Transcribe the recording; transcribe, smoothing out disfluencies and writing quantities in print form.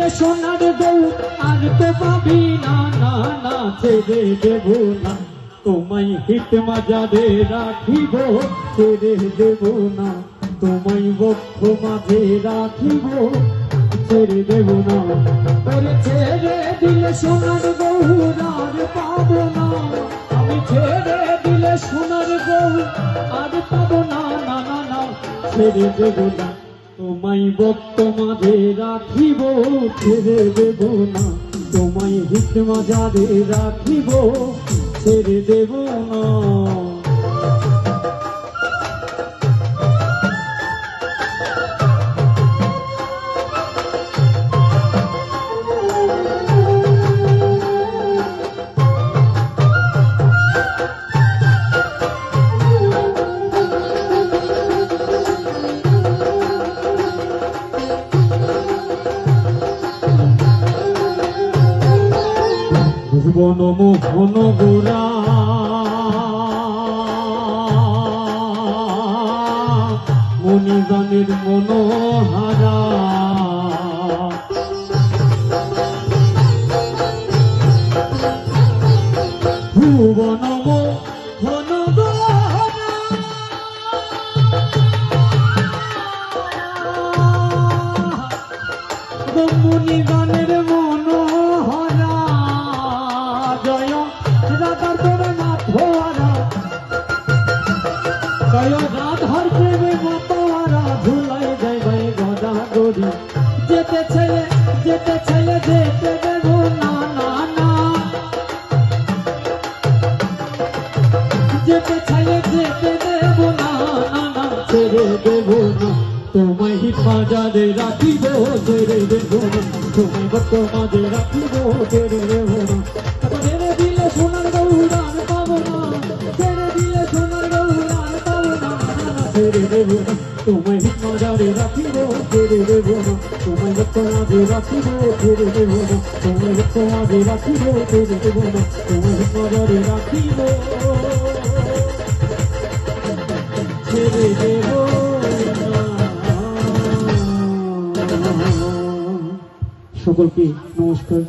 দিলে সোনার বউ আর তো পাবি না, না না ছেড়ে দেব না তোমায় হিট মাজারে রাখিব, ছেড়ে দেব না তোমায় বক্ষ মাঝে রাখিব, ছেড়ে দেব না। ওরে ছেড়ে দিলে সোনার বউ আর পাবো না, আমি ছেড়ে দিলে সোনার বউ আর পাবো না, না না না ছেড়ে দেব না তোমায় বক্ষ মাঝে রাখিব, ছেড়ে দেব না তোমায় হিট মাজারে রাখিব, ছেড়ে দেব না। ভুবন মোহন গোরা মণিগণের মনোহারা, ভুবন মোহন গোরা মণিগণের মনোহারা, জয় রাধার প্রেমে মাথোয়ারা, জয় রাধার প্রেমে মাথোয়ারা, ধুলাই যায় ভাই গদা গরি, যেতে ছেলে যেতে ছেলে যেতে দেব না, না না যেতে ছেলে যেতে দেব না, না না ছেড়ে দেব না তোমায় হিট মাজারে রাখিব, ছেড়ে দেব না তোমায় বক্ষ মাঝে রাখিব, ছেড়ে দেব না। ছেড়ে দিলে সোনার গৌর আর পাবো না, ছেড়ে দিলে সোনার গৌর আর পাবো না, ছেড়ে দেব না তোমায় হিট মাজারে রাখিব, ছেড়ে দেব না তোমায় বক্ষ মাঝে রাখিব, ছেড়ে দেব না তোমায় বক্ষ মাঝে রাখিব, ছেড়ে দেব না তোমায় হিট মাজারে রাখিব, ছেড়ে দেব না। সকলকে নমস্কার।